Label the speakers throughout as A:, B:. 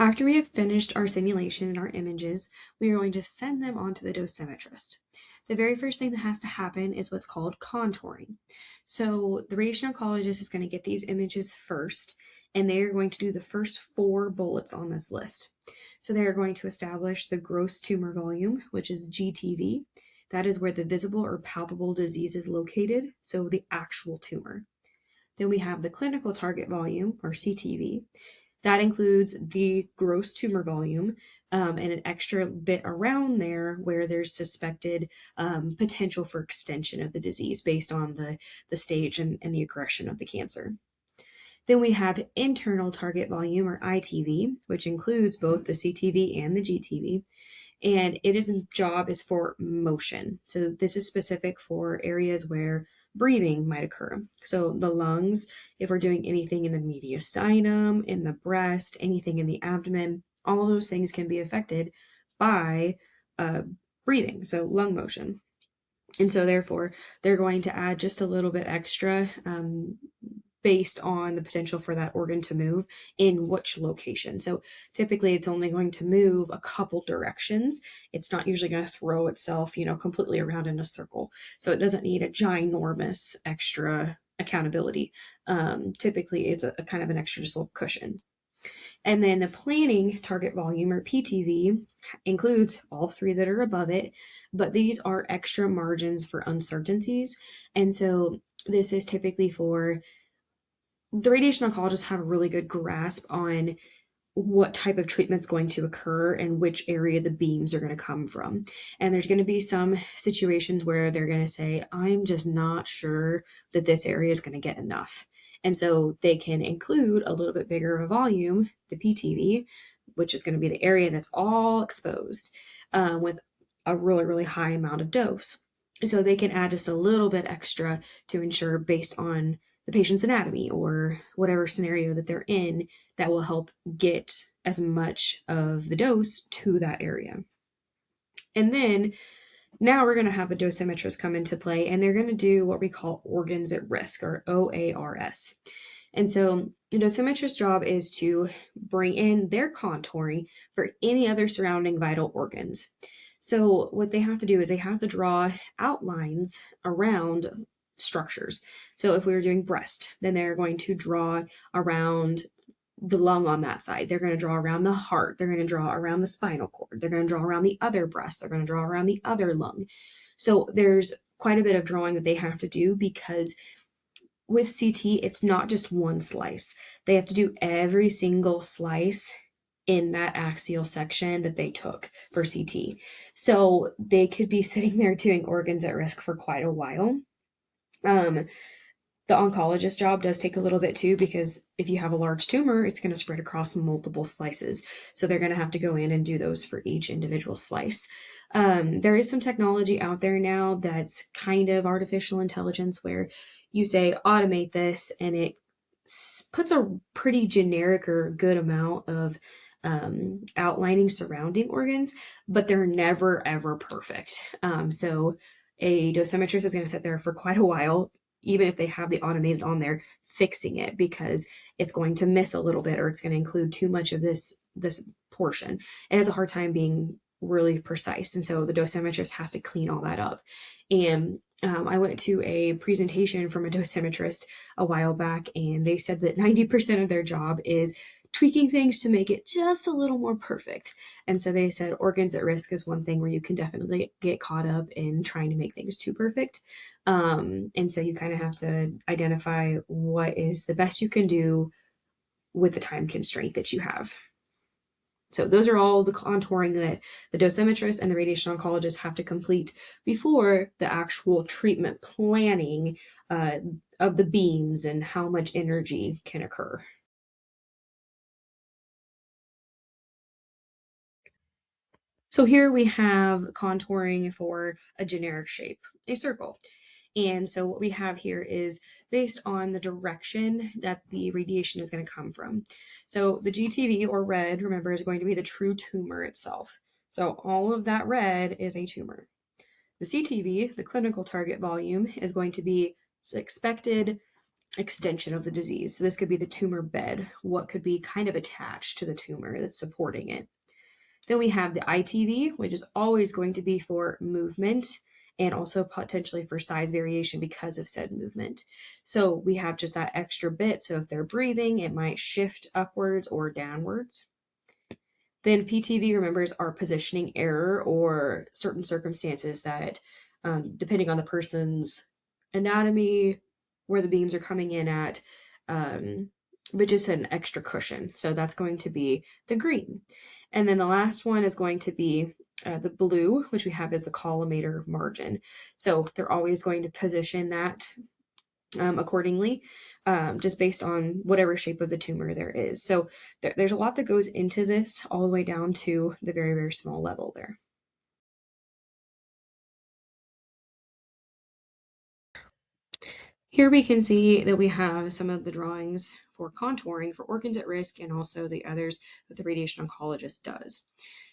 A: After we have finished our simulation and our images, we are going to send them on to the dosimetrist. The very first thing that has to happen is what's called contouring. So the radiation oncologist is going to get these images first, and they are going to do the first 4 bullets on this list. So they are going to establish the gross tumor volume, which is GTV. That is where the visible or palpable disease is located, so the actual tumor. Then we have the clinical target volume, or CTV. That includes the gross tumor volume and an extra bit around there where there's suspected potential for extension of the disease based on the stage and the aggression of the cancer. Then we have internal target volume, or ITV, which includes both the CTV and the GTV. And its job is for motion. So this is specific for areas where breathing might occur. So the lungs, if we're doing anything in the mediastinum, in the breast, anything in the abdomen, all those things can be affected by breathing, so lung motion. And so therefore, they're going to add just a little bit extra based on the potential for that organ to move in which location. So typically it's only going to move a couple directions. It's not usually going to throw itself, completely around in a circle. So it doesn't need a ginormous extra accountability. Typically it's a kind of an extra just little cushion. And then the planning target volume, or PTV, includes all 3 that are above it, but these are extra margins for uncertainties. And so this is typically for the radiation oncologists have a really good grasp on what type of treatment's going to occur and which area the beams are going to come from. And there's going to be some situations where they're going to say, I'm just not sure that this area is going to get enough. And so they can include a little bit bigger of a volume, the PTV, which is going to be the area that's all exposed with a really, really high amount of dose. So they can add just a little bit extra to ensure, based on the patient's anatomy or whatever scenario that they're in, that will help get as much of the dose to that area. And then now we're going to have the dosimetrist come into play, and they're going to do what we call organs at risk, or OARS. And so the dosimetrist's job is to bring in their contouring for any other surrounding vital organs. So what they have to do is they have to draw outlines around structures. So if we were doing breast, then they're going to draw around the lung on that side. They're going to draw around the heart. They're going to draw around the spinal cord. They're going to draw around the other breast. They're going to draw around the other lung. So there's quite a bit of drawing that they have to do, because with CT, it's not just one slice. They have to do every single slice in that axial section that they took for CT. So they could be sitting there doing organs at risk for quite a while. The oncologist job does take a little bit too, because if you have a large tumor, it's going to spread across multiple slices. So they're going to have to go in and do those for each individual slice. There is some technology out there now that's kind of artificial intelligence, where you say automate this and it puts a pretty generic or good amount of outlining surrounding organs, but they're never ever perfect. So a dosimetrist is going to sit there for quite a while, even if they have the automated on there, fixing it, because it's going to miss a little bit, or it's going to include too much of this portion. It has a hard time being really precise. And so the dosimetrist has to clean all that up. And I went to a presentation from a dosimetrist a while back, and they said that 90% of their job is tweaking things to make it just a little more perfect. And so they said organs at risk is one thing where you can definitely get caught up in trying to make things too perfect. And so you kind of have to identify what is the best you can do with the time constraint that you have. So those are all the contouring that the dosimetrist and the radiation oncologist have to complete before the actual treatment planning of the beams and how much energy can occur. So here we have contouring for a generic shape, a circle. And so what we have here is based on the direction that the radiation is going to come from. So the GTV, or red, remember, is going to be the true tumor itself. So all of that red is a tumor. The CTV, the clinical target volume, is going to be expected extension of the disease. So this could be the tumor bed, what could be kind of attached to the tumor that's supporting it. Then we have the ITV, which is always going to be for movement and also potentially for size variation because of said movement. So we have just that extra bit. So if they're breathing, it might shift upwards or downwards. Then PTV, remembers, our positioning error or certain circumstances that, depending on the person's anatomy, where the beams are coming in at, but just an extra cushion. So that's going to be the green. And then the last one is going to be the blue, which we have as the collimator margin. So they're always going to position that accordingly, just based on whatever shape of the tumor there is. So there's a lot that goes into this all the way down to the very, very small level there. Here we can see that we have some of the drawings for contouring for organs at risk and also the others that the radiation oncologist does.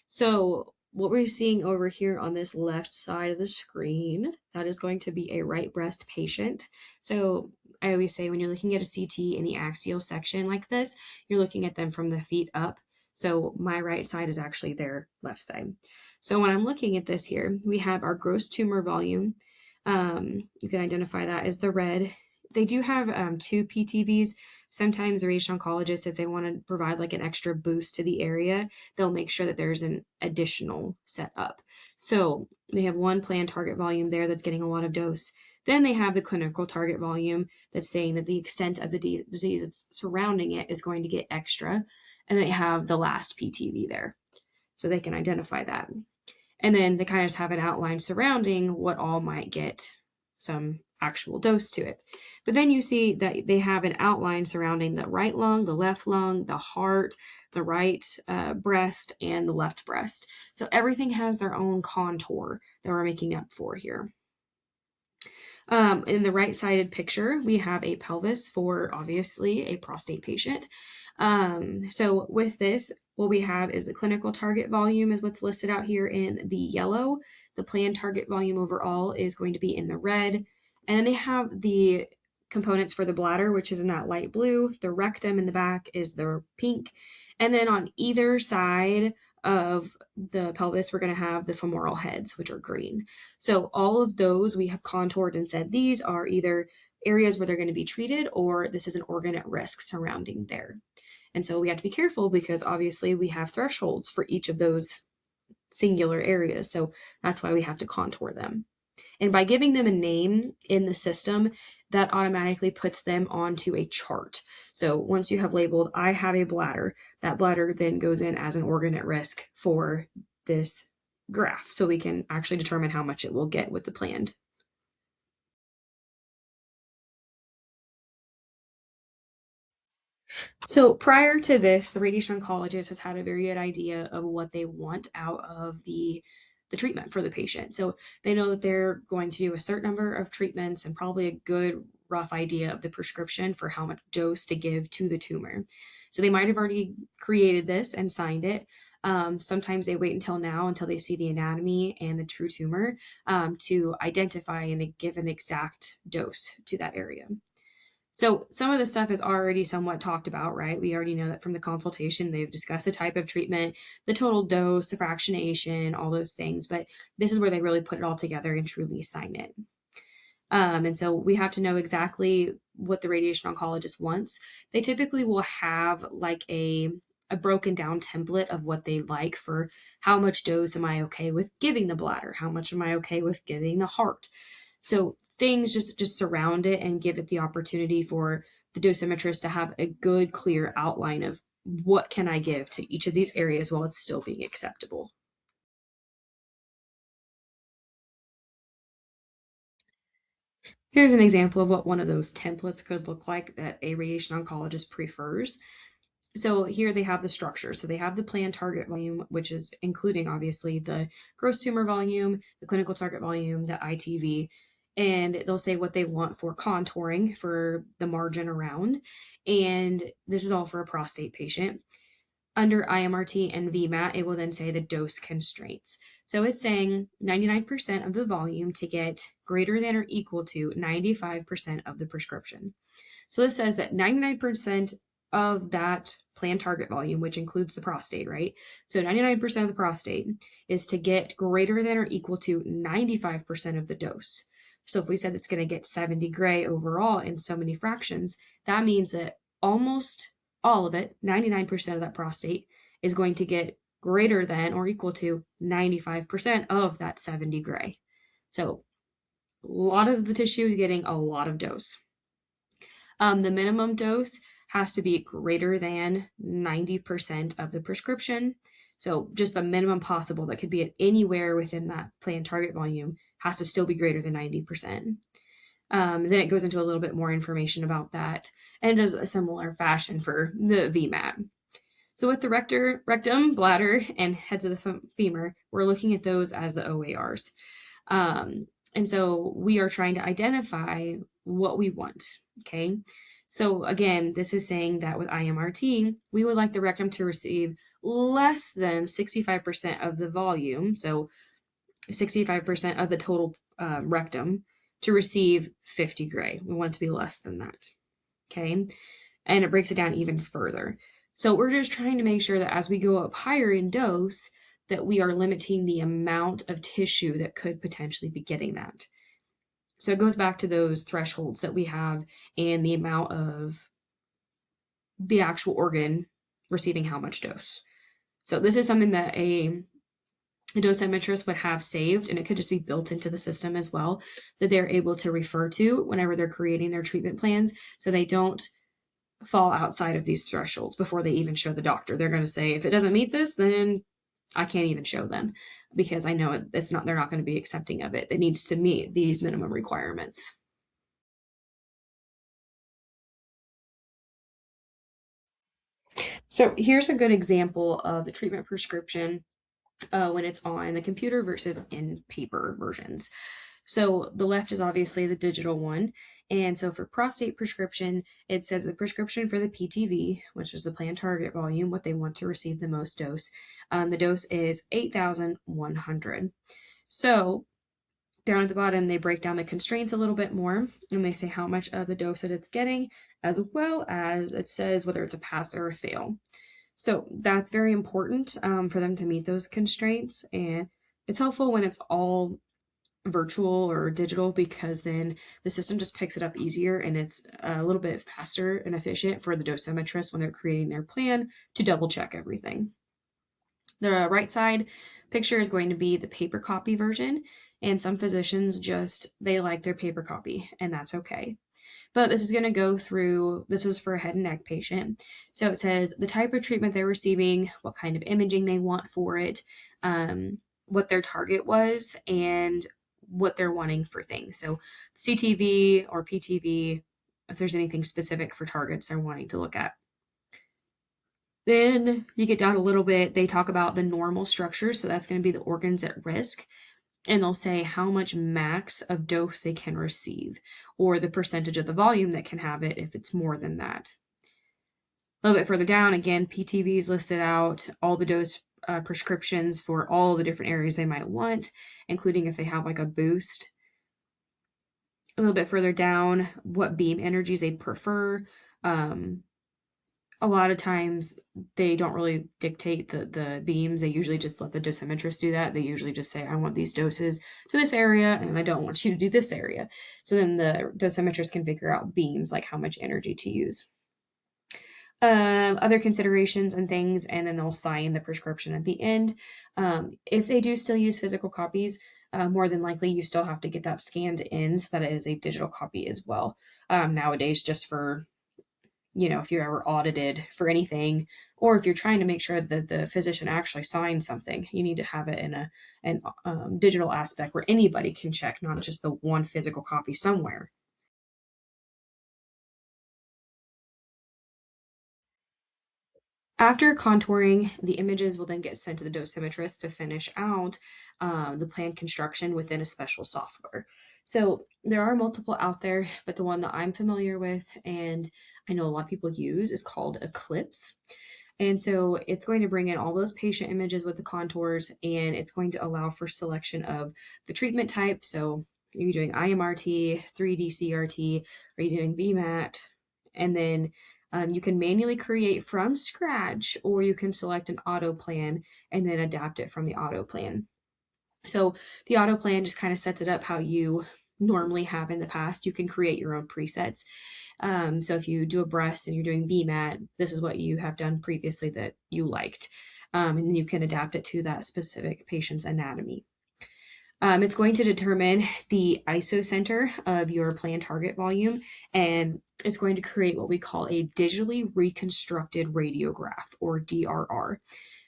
A: So what we're seeing over here on this left side of the screen, that is going to be a right breast patient. So I always say when you're looking at a CT in the axial section like this, you're looking at them from the feet up. So my right side is actually their left side. So when I'm looking at this here, we have our gross tumor volume. You can identify that as the red. They do have 2 PTVs. Sometimes the radiation oncologist, if they want to provide like an extra boost to the area, they'll make sure that there's an additional set up. So they have one planned target volume there that's getting a lot of dose. Then they have the clinical target volume that's saying that the extent of the disease that's surrounding it is going to get extra. And they have the last PTV there. So they can identify that. And then they kind of just have an outline surrounding what all might get some actual dose to it. But then you see that they have an outline surrounding the right lung, the left lung, the heart, the right breast, and the left breast. So everything has their own contour that we're making up for here. In the right-sided picture, we have a pelvis for obviously a prostate patient. So with this, what we have is the clinical target volume is what's listed out here in the yellow. The planned target volume overall is going to be in the red. And then they have the components for the bladder, which is in that light blue. The rectum in the back is the pink. And then on either side of the pelvis, we're going to have the femoral heads, which are green. So all of those we have contoured and said these are either areas where they're going to be treated or this is an organ at risk surrounding there. And so we have to be careful because obviously we have thresholds for each of those singular areas. So that's why we have to contour them. And by giving them a name in the system, that automatically puts them onto a chart. So once you have labeled, I have a bladder, that bladder then goes in as an organ at risk for this graph. So we can actually determine how much it will get with the planned. So prior to this, the radiation oncologist has had a very good idea of what they want out of the treatment for the patient. So they know that they're going to do a certain number of treatments and probably a good rough idea of the prescription for how much dose to give to the tumor. So they might have already created this and signed it. Sometimes they wait until now, until they see the anatomy and the true tumor, to identify and give an exact dose to that area. So some of the stuff is already somewhat talked about, right? We already know that from the consultation, they've discussed the type of treatment, the total dose, the fractionation, all those things. But this is where they really put it all together and truly sign it. And so we have to know exactly what the radiation oncologist wants. They typically will have like a broken down template of what they like for how much dose am I okay with giving the bladder? How much am I okay with giving the heart? So things just surround it and give it the opportunity for the dosimetrist to have a good, clear outline of what can I give to each of these areas while it's still being acceptable. Here's an example of what one of those templates could look like that a radiation oncologist prefers. So here they have the structure. So they have the planned target volume, which is including obviously the gross tumor volume, the clinical target volume, the ITV, and they'll say what they want for contouring for the margin around. And this is all for a prostate patient. Under IMRT and VMAT, it will then say the dose constraints. So it's saying 99% of the volume to get greater than or equal to 95% of the prescription. So this says that 99% of that planned target volume, which includes the prostate, right? So 99% of the prostate is to get greater than or equal to 95% of the dose. So if we said it's going to get 70 gray overall in so many fractions, that means that almost all of it, 99% of that prostate, is going to get greater than or equal to 95% of that 70 gray. So a lot of the tissue is getting a lot of dose. The minimum dose has to be greater than 90% of the prescription. So just the minimum possible that could be at anywhere within that planned target volume has to still be greater than 90%. Then it goes into a little bit more information about that, and it does a similar fashion for the VMAT. So with the rectum, bladder, and heads of the femur, we're looking at those as the OARs. And so we are trying to identify what we want, okay? So again, this is saying that with IMRT, we would like the rectum to receive less than 65% of the volume, so 65% of the total rectum, to receive 50 gray. We want it to be less than that, okay? And it breaks it down even further. So we're just trying to make sure that as we go up higher in dose, that we are limiting the amount of tissue that could potentially be getting that. So it goes back to those thresholds that we have and the amount of the actual organ receiving how much dose. So this is something that a dosimetrist would have saved, and it could just be built into the system as well, that they're able to refer to whenever they're creating their treatment plans, so they don't fall outside of these thresholds before they even show the doctor. They're going to say, if it doesn't meet this, then I can't even show them, because I know it's not, they're not going to be accepting of it. It needs to meet these minimum requirements. So here's a good example of the treatment prescription when it's on the computer versus in paper versions. So the left is obviously the digital one. And so for prostate prescription, it says the prescription for the PTV, which is the planned target volume, what they want to receive the most dose. The dose is 8,100. So down at the bottom, they break down the constraints a little bit more, and they say how much of the dose that it's getting, as well as it says whether it's a pass or a fail. So that's very important for them to meet those constraints. And it's helpful when it's all virtual or digital, because then the system just picks it up easier, and it's a little bit faster and efficient for the dosimetrist when they're creating their plan to double check everything. The right side picture is going to be the paper copy version, and some physicians they like their paper copy, and that's okay. But this is going to go through, this is for a head and neck patient. So it says the type of treatment they're receiving, what kind of imaging they want for it, what their target was, and what they're wanting for things. So CTV or PTV, if there's anything specific for targets they're wanting to look at. Then you get down a little bit, they talk about the normal structure. So that's going to be the organs at risk. And they'll say how much max of dose they can receive, or the percentage of the volume that can have it if it's more than that. A little bit further down, again, PTV is listed out, all the dose prescriptions for all the different areas they might want, including if they have like a boost. A little bit further down, what beam energies they prefer. A lot of times they don't really dictate the beams. They usually just let the dosimetrist do that. They usually just say, I want these doses to this area, and I don't want you to do this area. So then the dosimetrist can figure out beams, like how much energy to use. Other considerations and things, and then they'll sign the prescription at the end. If they do still use physical copies, more than likely you still have to get that scanned in so that it is a digital copy as well. Nowadays, just for if you're ever audited for anything, or if you're trying to make sure that the physician actually signs something, you need to have it in a digital aspect where anybody can check, not just the one physical copy somewhere. After contouring, the images will then get sent to the dosimetrist to finish out the planned construction within a special software. So there are multiple out there, but the one that I'm familiar with and I know a lot of people use is called Eclipse. And so it's going to bring in all those patient images with the contours, and it's going to allow for selection of the treatment type. So are you doing IMRT, 3D CRT? Are you doing VMAT, And then you can manually create from scratch, or you can select an auto plan and then adapt it from the auto plan. So the auto plan just kind of sets it up how you normally have in the past. You can create your own presets. So if you do a breast and you're doing BMAT, this is what you have done previously that you liked. And then you can adapt it to that specific patient's anatomy. It's going to determine the isocenter of your plan target volume, and it's going to create what we call a digitally reconstructed radiograph, or DRR.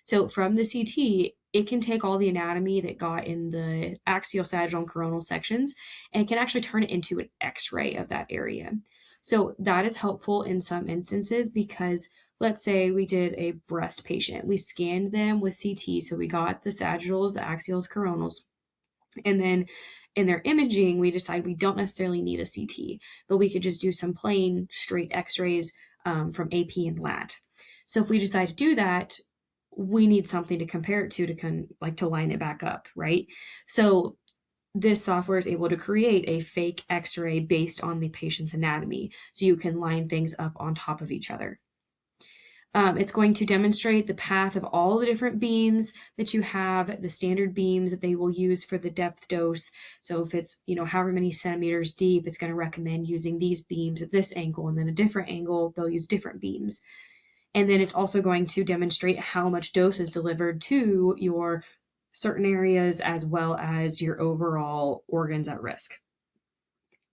A: So from the CT, it can take all the anatomy that got in the axial, sagittal, and coronal sections, and it can actually turn it into an X-ray of that area. So that is helpful in some instances because let's say we did a breast patient. We scanned them with CT, so we got the sagittals, the axials, coronals, and then in their imaging, we decide we don't necessarily need a CT, but we could just do some plain straight X-rays from AP and LAT. So if we decide to do that, we need something to compare it to line it back up, right? So this software is able to create a fake X-ray based on the patient's anatomy, so you can line things up on top of each other. It's going to demonstrate the path of all the different beams that you have, the standard beams that they will use for the depth dose. So if it's, however many centimeters deep, it's going to recommend using these beams at this angle, and then a different angle, they'll use different beams. And then it's also going to demonstrate how much dose is delivered to your certain areas as well as your overall organs at risk.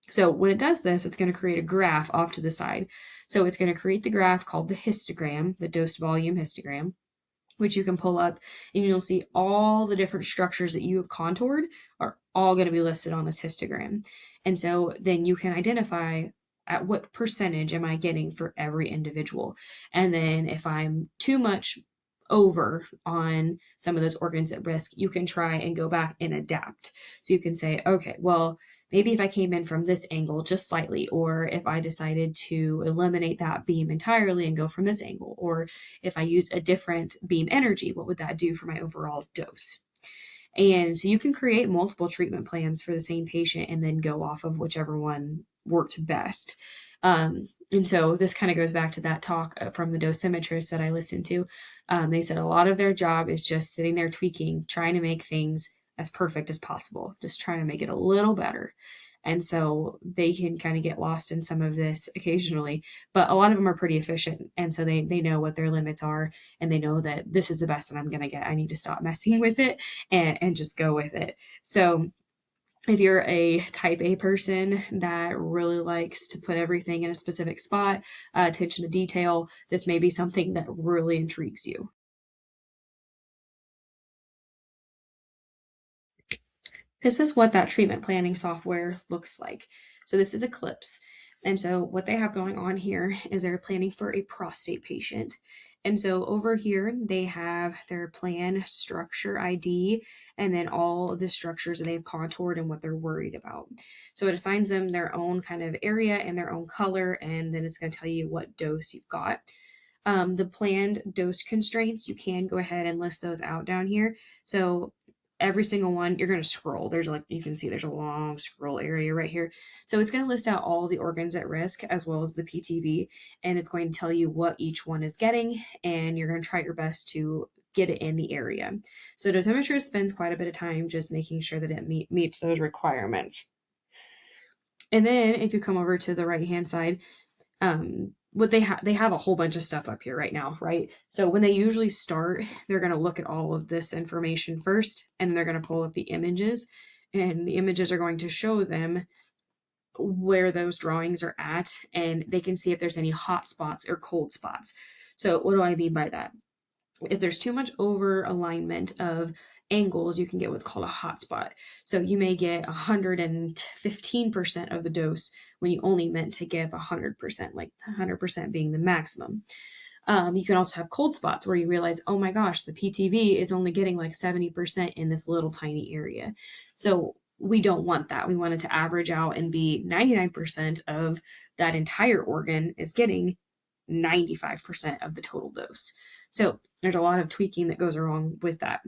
A: So when it does this, it's going to create a graph off to the side. So it's going to create the graph called the histogram, the dose volume histogram, which you can pull up, and you'll see all the different structures that you have contoured are all going to be listed on this histogram. And so then you can identify at what percentage am I getting for every individual. And then if I'm too much over on some of those organs at risk, you can try and go back and adapt. So you can say, okay, well, maybe if I came in from this angle just slightly, or if I decided to eliminate that beam entirely and go from this angle, or if I use a different beam energy, what would that do for my overall dose? And so you can create multiple treatment plans for the same patient and then go off of whichever one worked best. And so this kind of goes back to that talk from the dosimetrist that I listened to. They said a lot of their job is just sitting there tweaking, trying to make things as perfect as possible, just trying to make it a little better. And so they can kind of get lost in some of this occasionally, but a lot of them are pretty efficient. And so they know what their limits are, and they know that this is the best that I'm going to get. I need to stop messing with it and just go with it. So if you're a type A person that really likes to put everything in a specific spot, attention to detail, this may be something that really intrigues you. This is what that treatment planning software looks like. So this is Eclipse. And so what they have going on here is they're planning for a prostate patient. And so over here, they have their plan structure ID, and then all of the structures that they've contoured and what they're worried about. So it assigns them their own kind of area and their own color, and then it's going to tell you what dose you've got. The planned dose constraints, you can go ahead and list those out down here. So every single one, you're going to scroll. You can see there's a long scroll area right here. So it's going to list out all the organs at risk as well as the PTV, and it's going to tell you what each one is getting, and you're going to try your best to get it in the area. So dosimetrist spends quite a bit of time just making sure that it meets those requirements. And then if you come over to the right-hand side, what they have a whole bunch of stuff up here right now, right? So when they usually start, they're going to look at all of this information first, and they're going to pull up the images, and the images are going to show them where those drawings are at, and they can see if there's any hot spots or cold spots. So what do I mean by that? If there's too much over alignment of angles, you can get what's called a hotspot. So you may get 115% of the dose when you only meant to give 100%, like 100% being the maximum. You can also have cold spots where you realize, oh my gosh, the PTV is only getting like 70% in this little tiny area. So we don't want that. We want it to average out and be 99% of that entire organ is getting 95% of the total dose. So there's a lot of tweaking that goes along with that.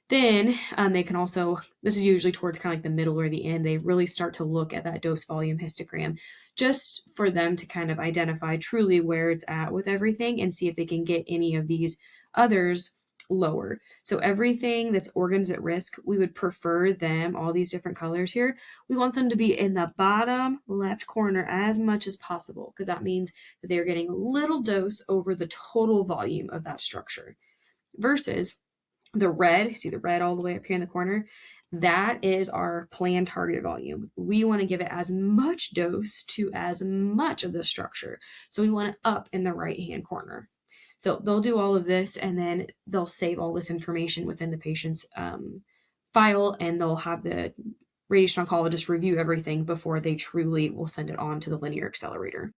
A: Then they can also, this is usually towards kind of like the middle or the end, they really start to look at that dose volume histogram just for them to kind of identify truly where it's at with everything and see if they can get any of these others lower. So everything that's organs at risk, we would prefer them, all these different colors here, we want them to be in the bottom left corner as much as possible, because that means that they're getting a little dose over the total volume of that structure. Versus the red, see the red all the way up here in the corner? That is our planned target volume. We want to give it as much dose to as much of the structure. So we want it up in the right-hand corner. So they'll do all of this, and then they'll save all this information within the patient's file, and they'll have the radiation oncologist review everything before they truly will send it on to the linear accelerator.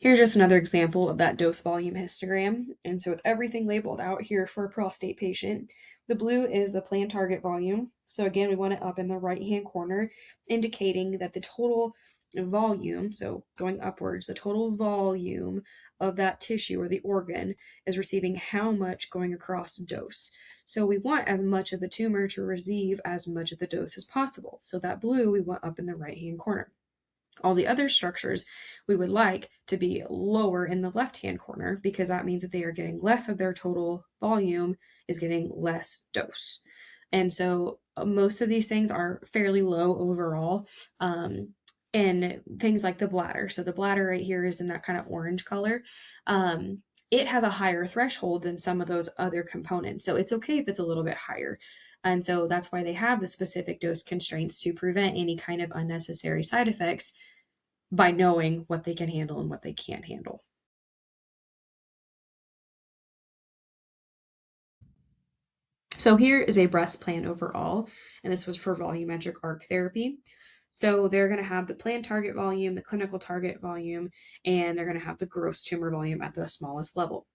A: Here's just another example of that dose volume histogram. And so with everything labeled out here for a prostate patient, the blue is the planned target volume. So again, we want it up in the right-hand corner, indicating that the total volume, so going upwards, the total volume of that tissue or the organ is receiving how much going across dose. So we want as much of the tumor to receive as much of the dose as possible. So that blue we want up in the right-hand corner. All the other structures we would like to be lower in the left-hand corner, because that means that they are getting less of their total volume is getting less dose. And so most of these things are fairly low overall. And things like the bladder. So the bladder right here is in that kind of orange color. It has a higher threshold than some of those other components. So it's okay if it's a little bit higher. And so that's why they have the specific dose constraints to prevent any kind of unnecessary side effects by knowing what they can handle and what they can't handle. So here is a breast plan overall, and this was for volumetric arc therapy. So they're going to have the planned target volume, the clinical target volume, and they're going to have the gross tumor volume at the smallest level.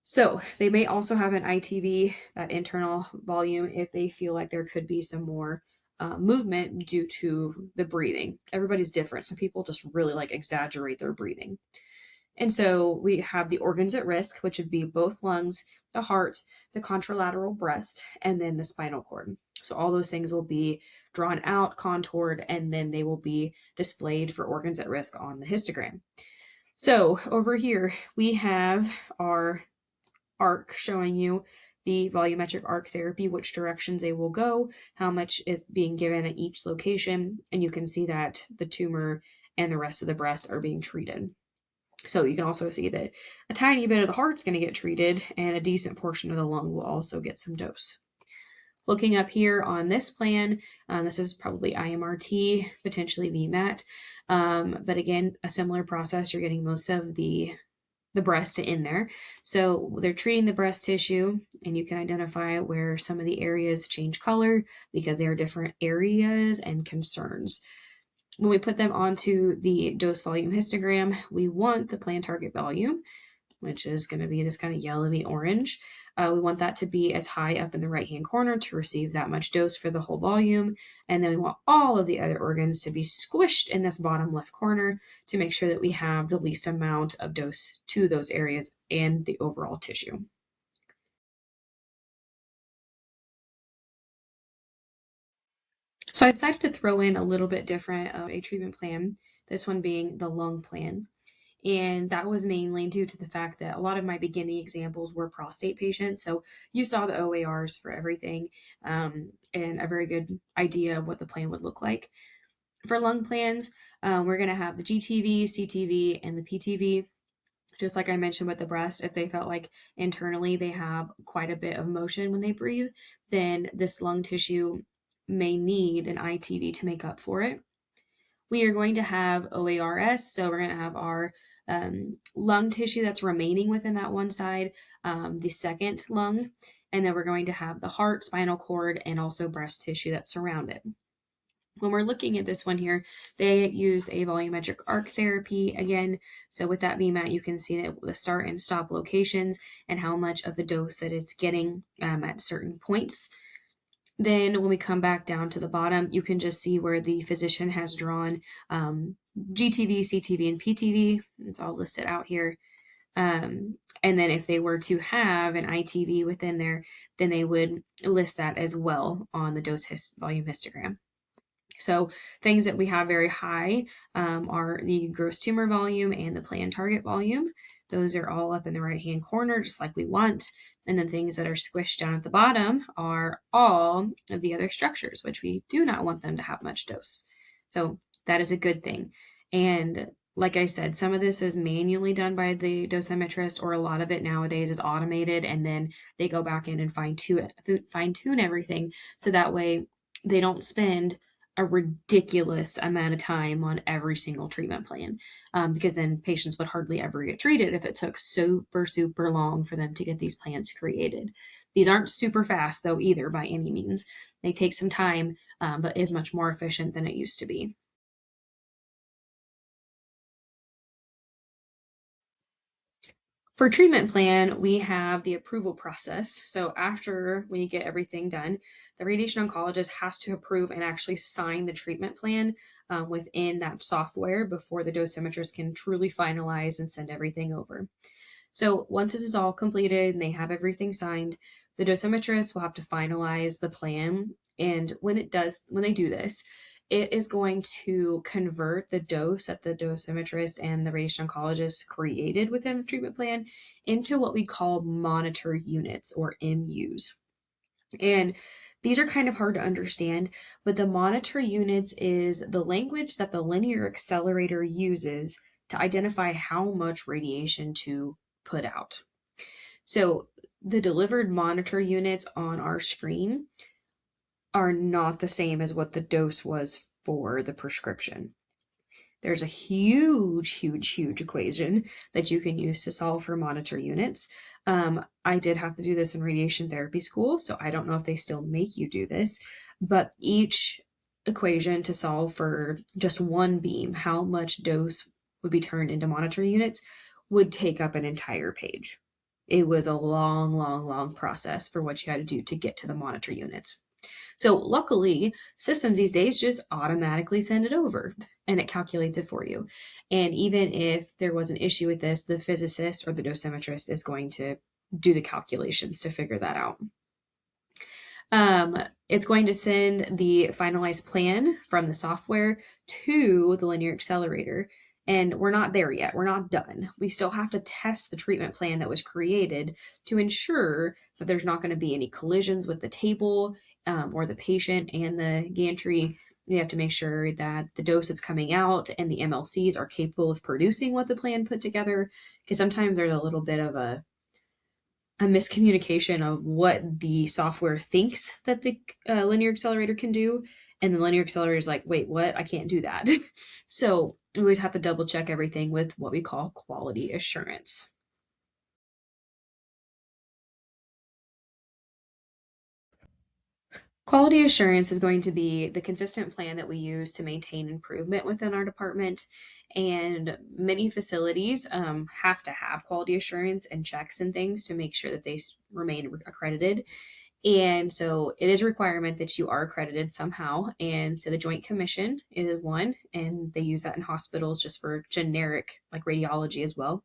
A: So they may also have an ITV, that internal volume, if they feel like there could be some more movement due to the breathing. Everybody's different. Some people just really like exaggerate their breathing. And so we have the organs at risk, which would be both lungs, the heart, the contralateral breast, and then the spinal cord. So all those things will be drawn out, contoured, and then they will be displayed for organs at risk on the histogram. So over here, we have our arc showing you the volumetric arc therapy, which directions they will go, how much is being given at each location, and you can see that the tumor and the rest of the breast are being treated. So you can also see that a tiny bit of the heart's going to get treated, and a decent portion of the lung will also get some dose. Looking up here on this plan, this is probably IMRT, potentially VMAT, but again, a similar process. You're getting most of the breast in there. So they're treating the breast tissue, and you can identify where some of the areas change color because they are different areas and concerns. When we put them onto the dose volume histogram, we want the planned target volume, which is going to be this kind of yellowy orange. We want that to be as high up in the right-hand corner to receive that much dose for the whole volume. And then we want all of the other organs to be squished in this bottom left corner to make sure that we have the least amount of dose to those areas and the overall tissue. So I decided to throw in a little bit different of a treatment plan, this one being the lung plan. And that was mainly due to the fact that a lot of my beginning examples were prostate patients. So you saw the OARs for everything, and a very good idea of what the plan would look like. For lung plans, we're going to have the GTV, CTV, and the PTV. Just like I mentioned with the breast, if they felt like internally they have quite a bit of motion when they breathe, then this lung tissue may need an ITV to make up for it. We are going to have OARS, so we're going to have our lung tissue that's remaining within that one side, the second lung, and then we're going to have the heart, spinal cord, and also breast tissue that surround it. When we're looking at this one here, they used a volumetric arc therapy again. So with that VMAT, you can see that the start and stop locations and how much of the dose that it's getting at certain points. Then when we come back down to the bottom, you can just see where the physician has drawn GTV, CTV, and PTV. It's all listed out here. And then if they were to have an ITV within there, then they would list that as well on the volume histogram. So things that we have very high are the gross tumor volume and the planned target volume. Those are all up in the right-hand corner, just like we want. And then things that are squished down at the bottom are all of the other structures, which we do not want them to have much dose. So that is a good thing. And like I said, some of this is manually done by the dosimetrist, or a lot of it nowadays is automated, and then they go back in and fine tune everything. So that way they don't spend a ridiculous amount of time on every single treatment plan, because then patients would hardly ever get treated if it took super long for them to get these plans created. These aren't super fast though either by any means. They take some time, but is much more efficient than it used to be. For treatment plan, we have the approval process. So after we get everything done, the radiation oncologist has to approve and actually sign the treatment plan within that software before the dosimetrist can truly finalize and send everything over. So once this is all completed and they have everything signed, the dosimetrist will have to finalize the plan. And when they do this, it is going to convert the dose that the dosimetrist and the radiation oncologist created within the treatment plan into what we call monitor units, or MUs. And these are kind of hard to understand, but the monitor units is the language that the linear accelerator uses to identify how much radiation to put out. So the delivered monitor units on our screen are not the same as what the dose was for the prescription. There's a huge equation that you can use to solve for monitor units. I did have to do this in radiation therapy school, so I don't know if they still make you do this, but each equation to solve for just one beam, how much dose would be turned into monitor units, would take up an entire page. It was a long process for what you had to do to get to the monitor units. So luckily, systems these days just automatically send it over and it calculates it for you. And even if there was an issue with this, the physicist or the dosimetrist is going to do the calculations to figure that out. It's going to send the finalized plan from the software to the linear accelerator. And we're not there yet. We're not done. We still have to test the treatment plan that was created to ensure that there's not going to be any collisions with the table or the patient and the gantry. We have to make sure that the dose that's coming out and the MLCs are capable of producing what the plan put together, because sometimes there's a little bit of a miscommunication of what the software thinks that the linear accelerator can do. And the linear accelerator is like, wait, what? I can't do that. So we always have to double check everything with what we call quality assurance. Quality assurance is going to be the consistent plan that we use to maintain improvement within our department. And many facilities have to have quality assurance and checks and things to make sure that they remain accredited. And so it is a requirement that you are accredited somehow. And so the Joint Commission is one, and they use that in hospitals just for generic, like radiology as well.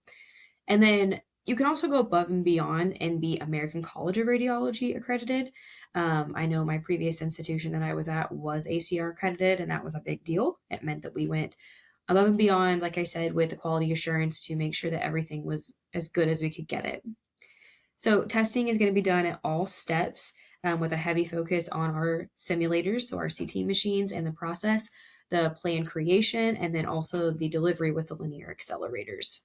A: And then you can also go above and beyond and be American College of Radiology accredited. I know my previous institution that I was at was ACR accredited, and that was a big deal. It meant that we went above and beyond, like I said, with the quality assurance to make sure that everything was as good as we could get it. So testing is going to be done at all steps with a heavy focus on our simulators, so our CT machines and the process, the plan creation, and then also the delivery with the linear accelerators.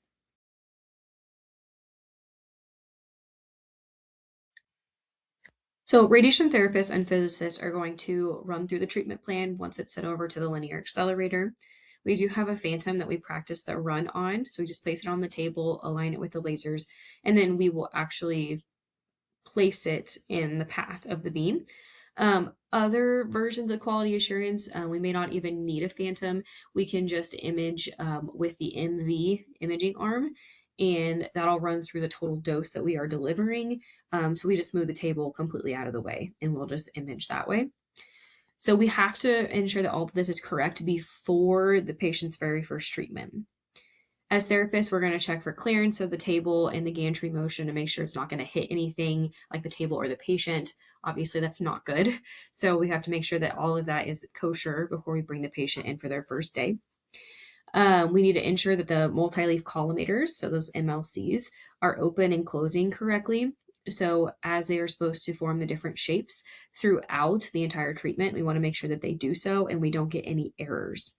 A: So radiation therapists and physicists are going to run through the treatment plan once it's sent over to the linear accelerator. We do have a phantom that we practice the run on. So we just place it on the table, align it with the lasers, and then we will actually place it in the path of the beam. Other versions of quality assurance, we may not even need a phantom. We can just image with the MV imaging arm, and that'll run through the total dose that we are delivering. So we just move the table completely out of the way and we'll just image that way. So we have to ensure that all of this is correct before the patient's very first treatment. As therapists, we're going to check for clearance of the table and the gantry motion to make sure it's not going to hit anything like the table or the patient. Obviously, that's not good. So we have to make sure that all of that is kosher before we bring the patient in for their first day. We need to ensure that the multi-leaf collimators, so those MLCs, are open and closing correctly. So as they are supposed to form the different shapes throughout the entire treatment, we want to make sure that they do so and we don't get any errors.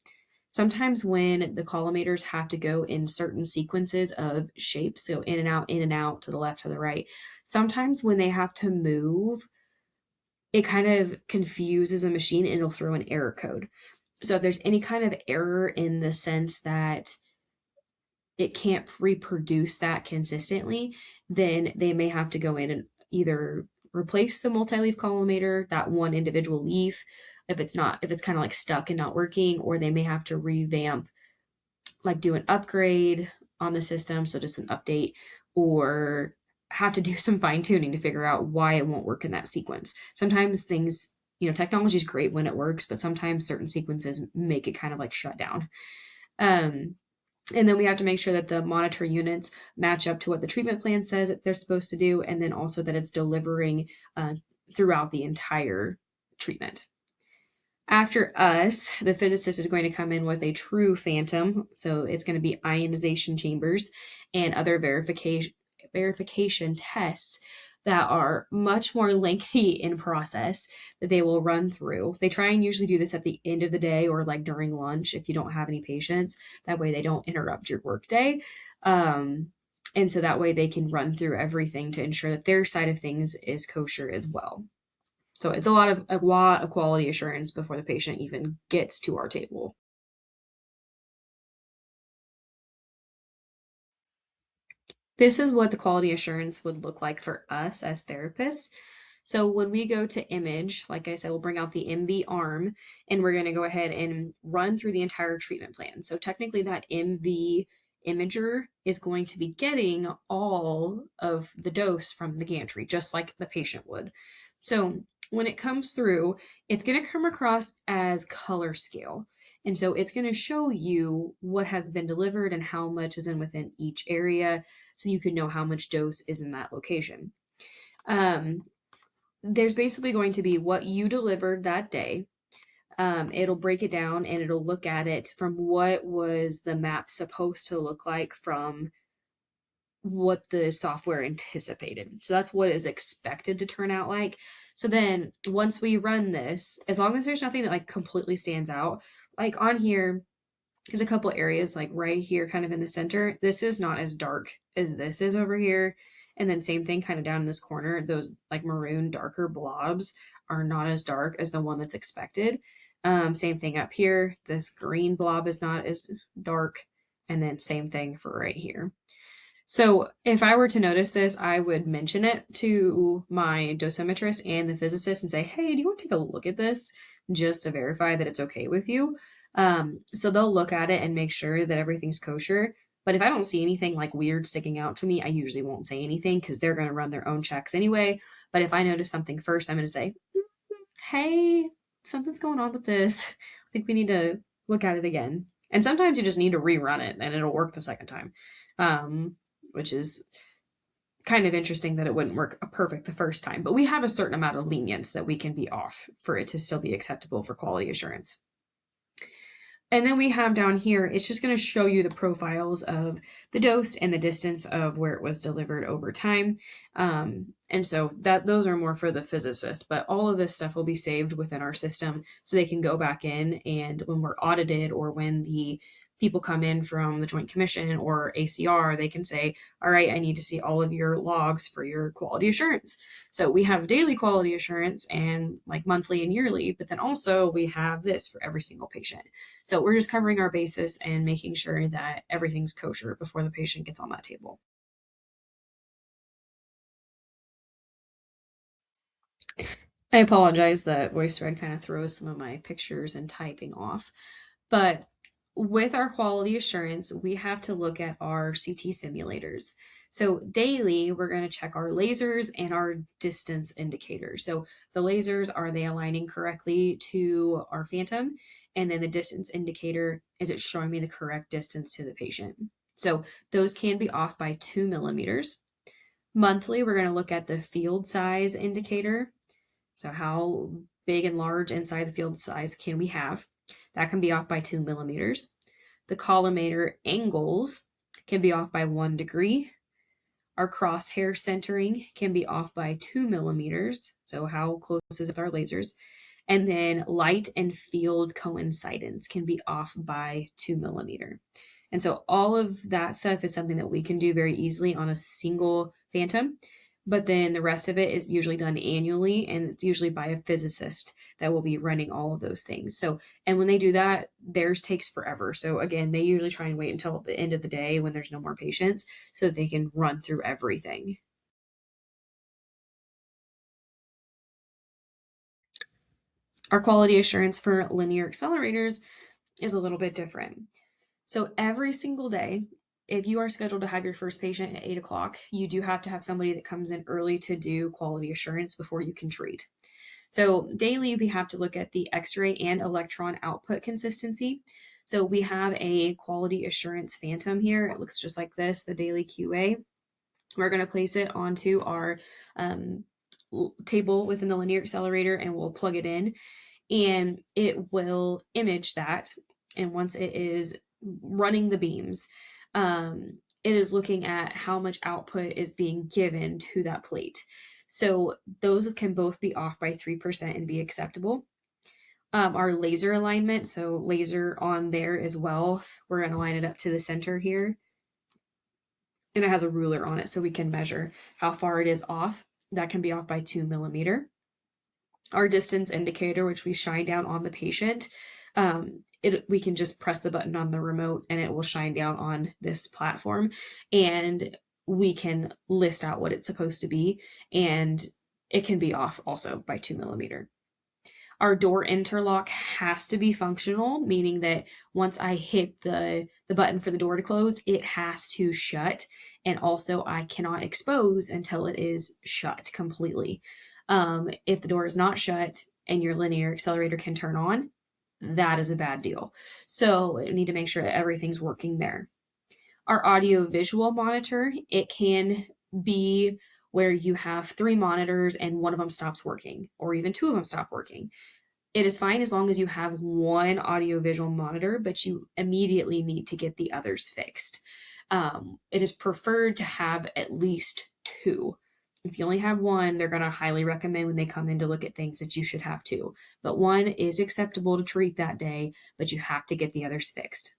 A: Sometimes when the collimators have to go in certain sequences of shapes, so in and out, to the left, to the right, sometimes when they have to move, it kind of confuses a machine and it'll throw an error code. So if there's any kind of error in the sense that it can't reproduce that consistently, then they may have to go in and either replace the multi-leaf collimator, that one individual leaf, if it's kind of like stuck and not working, or they may have to revamp, like do an upgrade on the system, so just an update, or have to do some fine tuning to figure out why it won't work in that sequence. Sometimes things, technology is great when it works, but sometimes certain sequences make it kind of like shut down. And then we have to make sure that the monitor units match up to what the treatment plan says that they're supposed to do, and then also that it's delivering throughout the entire treatment. After us, the physicist is going to come in with a true phantom. So it's going to be ionization chambers and other verification tests that are much more lengthy in process that they will run through. They try and usually do this at the end of the day or like during lunch if you don't have any patients. That way they don't interrupt your workday. And so that way they can run through everything to ensure that their side of things is kosher as well. So it's a lot of quality assurance before the patient even gets to our table. This is what the quality assurance would look like for us as therapists. So when we go to image, like I said, we'll bring out the MV arm and we're going to go ahead and run through the entire treatment plan. So technically that MV imager is going to be getting all of the dose from the gantry, just like the patient would. So when it comes through, it's going to come across as color scale. And so it's going to show you what has been delivered and how much is in within each area so you can know how much dose is in that location. There's basically going to be what you delivered that day. It'll break it down and it'll look at it from what was the map supposed to look like from what the software anticipated. So that's what is expected to turn out like. So then once we run this, as long as there's nothing that like completely stands out, like on here, there's a couple areas like right here kind of in the center. This is not as dark as this is over here. And then same thing kind of down in this corner, those like maroon darker blobs are not as dark as the one that's expected. Same thing up here. This green blob is not as dark. And then same thing for right here. So if I were to notice this, I would mention it to my dosimetrist and the physicist and say, hey, do you want to take a look at this just to verify that it's okay with you? So they'll look at it and make sure that everything's kosher. But if I don't see anything like weird sticking out to me, I usually won't say anything because they're going to run their own checks anyway. But if I notice something first, I'm going to say, hey, something's going on with this. I think we need to look at it again. And sometimes you just need to rerun it and it'll work the second time, which is kind of interesting that it wouldn't work perfect the first time. But we have a certain amount of lenience that we can be off for it to still be acceptable for quality assurance. And then we have down here, it's just going to show you the profiles of the dose and the distance of where it was delivered over time. And so those are more for the physicist, but all of this stuff will be saved within our system so they can go back in and when we're audited or when the people come in from the Joint Commission or ACR, they can say, all right, I need to see all of your logs for your quality assurance. So we have daily quality assurance and like monthly and yearly, but then also we have this for every single patient. So we're just covering our basis and making sure that everything's kosher before the patient gets on that table. I apologize that VoiceThread kind of throws some of my pictures and typing off, but with our quality assurance, we have to look at our CT simulators. So daily, we're going to check our lasers and our distance indicators. So the lasers, are they aligning correctly to our phantom? And then the distance indicator, is it showing me the correct distance to the patient? So those can be off by 2 millimeters. Monthly, we're going to look at the field size indicator. So how big and large inside the field size can we have? That can be off by 2 millimeters. The collimator angles can be off by 1 degree. Our crosshair centering can be off by 2 millimeters. So how close is it with our lasers? And then light and field coincidence can be off by 2 millimeter. And so all of that stuff is something that we can do very easily on a single phantom. But then the rest of it is usually done annually, and it's usually by a physicist that will be running all of those things. So, and when they do that, theirs takes forever. So again, they usually try and wait until the end of the day when there's no more patients so that they can run through everything. Our quality assurance for linear accelerators is a little bit different. So every single day, if you are scheduled to have your first patient at 8 o'clock, you do have to have somebody that comes in early to do quality assurance before you can treat. So daily, we have to look at the X-ray and electron output consistency. So we have a quality assurance phantom here. It looks just like this, the daily QA. We're going to place it onto our table within the linear accelerator, and we'll plug it in, and it will image that. And once it is running the beams, it is looking at how much output is being given to that plate. So those can both be off by 3% and be acceptable. Our laser alignment, so laser on there as well, we're going to line it up to the center here. And it has a ruler on it so we can measure how far it is off. That can be off by 2 millimeter. Our distance indicator, which we shine down on the patient, we can just press the button on the remote and it will shine down on this platform, and we can list out what it's supposed to be, and it can be off also by 2 millimeter. Our door interlock has to be functional, meaning that once I hit the button for the door to close, it has to shut. And also I cannot expose until it is shut completely. If the door is not shut and your linear accelerator can turn on, that is a bad deal. So we need to make sure that everything's working there. Our audio visual monitor, it can be where you have 3 monitors and one of them stops working, or even 2 of them stop working. It is fine as long as you have one audio visual monitor, but you immediately need to get the others fixed. It is preferred to have at least 2. If you only have one, they're going to highly recommend when they come in to look at things that you should have 2. But one is acceptable to treat that day, but you have to get the others fixed.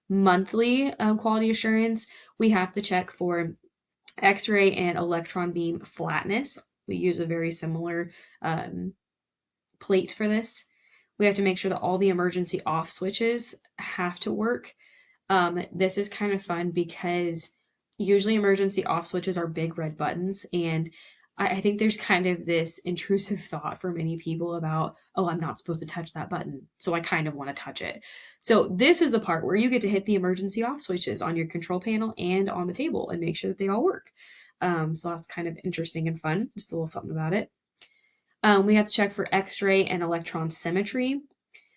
A: Monthly quality assurance, we have to check for X-ray and electron beam flatness. We use a very similar plate for this. We have to make sure that all the emergency off switches have to work. This is kind of fun because usually emergency off switches are big red buttons, and I think there's kind of this intrusive thought for many people about, oh, I'm not supposed to touch that button, so I kind of want to touch it. So this is the part where you get to hit the emergency off switches on your control panel and on the table and make sure that they all work. So that's kind of interesting and fun, just a little something about it. We have to check for X-ray and electron symmetry,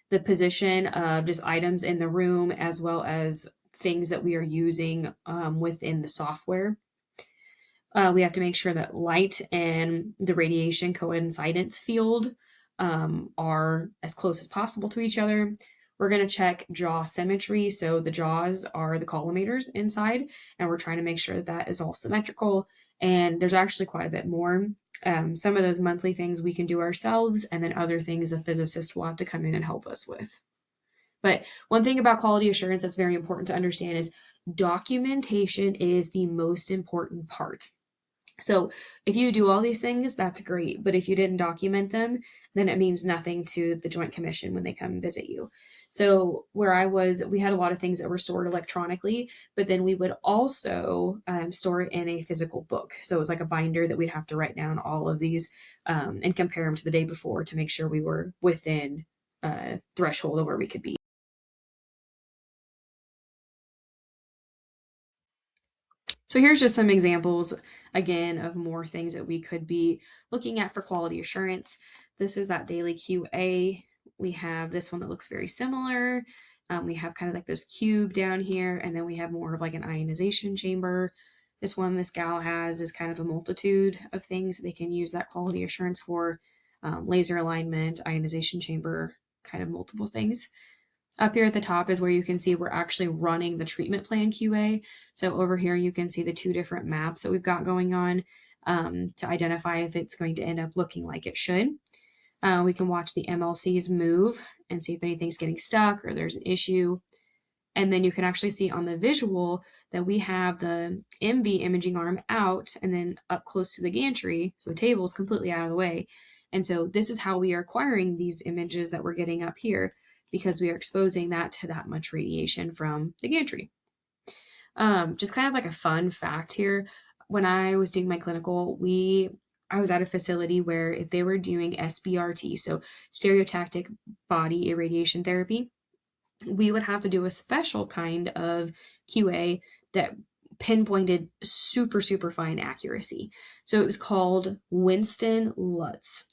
A: the position of just items in the room, as well as things that we are using within the software. We have to make sure that light and the radiation coincidence field are as close as possible to each other. We're going to check jaw symmetry. So the jaws are the collimators inside, and we're trying to make sure that that is all symmetrical. And there's actually quite a bit more. Some of those monthly things we can do ourselves, and then other things a physicist will have to come in and help us with. But one thing about quality assurance that's very important to understand is documentation is the most important part. So if you do all these things, that's great. But if you didn't document them, then it means nothing to the Joint Commission when they come and visit you. So where I was, we had a lot of things that were stored electronically, but then we would also store it in a physical book. So it was like a binder that we'd have to write down all of these and compare them to the day before to make sure we were within threshold of where we could be. So here's just some examples, again, of more things that we could be looking at for quality assurance. This is that daily QA. We have this one that looks very similar. We have kind of like this cube down here, and then we have more of like an ionization chamber. This one this gal has is kind of a multitude of things they can use that quality assurance for. Laser alignment, ionization chamber, kind of multiple things. Up here at the top is where you can see we're actually running the treatment plan QA. So over here you can see the two different maps that we've got going on to identify if it's going to end up looking like it should. We can watch the MLCs move and see if anything's getting stuck or there's an issue. And then you can actually see on the visual that we have the MV imaging arm out and then up close to the gantry. So the table is completely out of the way. And so this is how we are acquiring these images that we're getting up here, because we are exposing that to that much radiation from the gantry. Just kind of like a fun fact here. When I was doing my clinical, I was at a facility where if they were doing SBRT, so stereotactic body irradiation therapy, we would have to do a special kind of QA that pinpointed super, super fine accuracy. So it was called Winston Lutz.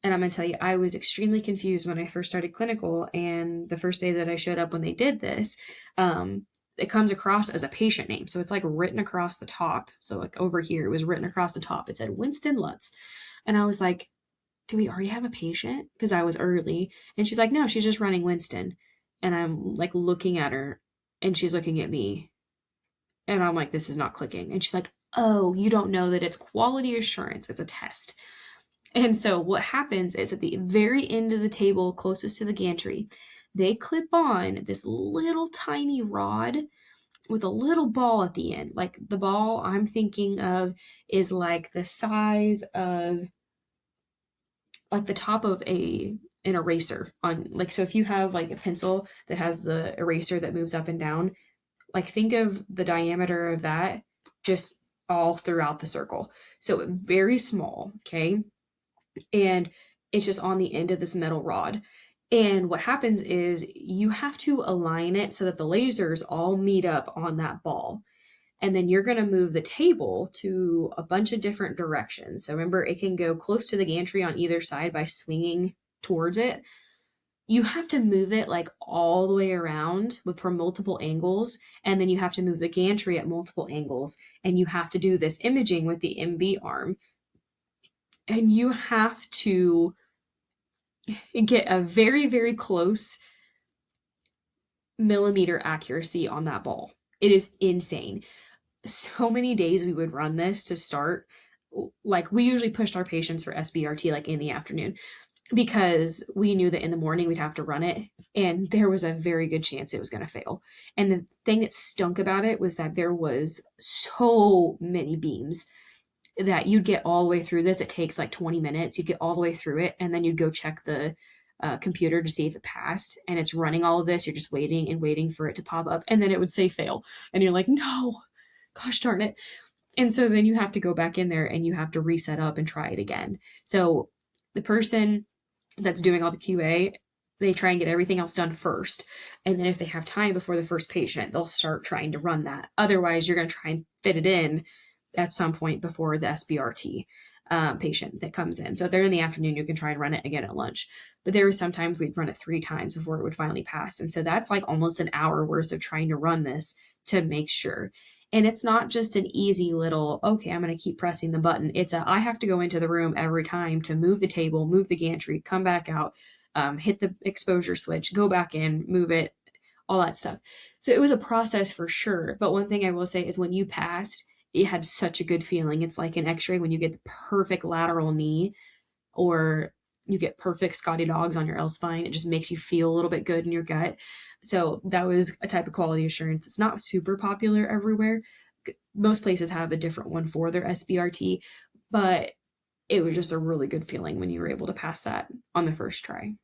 A: And I'm going to tell you, I was extremely confused when I first started clinical. And the first day that I showed up when they did this, it comes across as a patient name. So it's like written across the top. So like over here, it was written across the top. It said Winston Lutz. And I was like, do we already have a patient? Because I was early. And she's like, no, she's just running Winston. And I'm like looking at her and she's looking at me. And I'm like, this is not clicking. And she's like, oh, you don't know that it's quality assurance. It's a test. And so what happens is at the very end of the table closest to the gantry, they clip on this little tiny rod with a little ball at the end. Like the ball I'm thinking of is like the size of like the top of an eraser on, like, so if you have like a pencil that has the eraser that moves up and down, like think of the diameter of that just all throughout the circle. So very small, okay? And it's just on the end of this metal rod. And what happens is you have to align it so that the lasers all meet up on that ball. And then you're going to move the table to a bunch of different directions. So remember, it can go close to the gantry on either side by swinging towards it. You have to move it like all the way around from multiple angles. And then you have to move the gantry at multiple angles. And you have to do this imaging with the MV arm. And you have to get a very, very close millimeter accuracy on that ball. It is insane. So many days we would run this to start. Like we usually pushed our patients for SBRT like in the afternoon because we knew that in the morning we'd have to run it, and there was a very good chance it was going to fail. And the thing that stunk about it was that there was so many beams that you'd get all the way through this. It takes like 20 minutes. You'd get all the way through it, and then you'd go check the computer to see if it passed. And it's running all of this. You're just waiting and waiting for it to pop up, and then it would say fail. And you're like, no, gosh darn it. And so then you have to go back in there and you have to reset up and try it again. So the person that's doing all the QA, they try and get everything else done first. And then if they have time before the first patient, they'll start trying to run that. Otherwise, you're going to try and fit it in at some point before the SBRT patient that comes in. So if they're in the afternoon, you can try and run it again at lunch. But there were sometimes we'd run it 3 times before it would finally pass. And so that's like almost an hour worth of trying to run this to make sure. And it's not just an easy little, okay, I'm going to keep pressing the button. It's I have to go into the room every time to move the table, move the gantry, come back out, hit the exposure switch, go back in, move it, all that stuff. So it was a process for sure. But one thing I will say is when you passed, it had such a good feeling. It's like an x-ray when you get the perfect lateral knee or you get perfect Scotty dogs on your L spine. It just makes you feel a little bit good in your gut. So that was a type of quality assurance. It's not super popular everywhere. Most places have a different one for their SBRT, but it was just a really good feeling when you were able to pass that on the first try.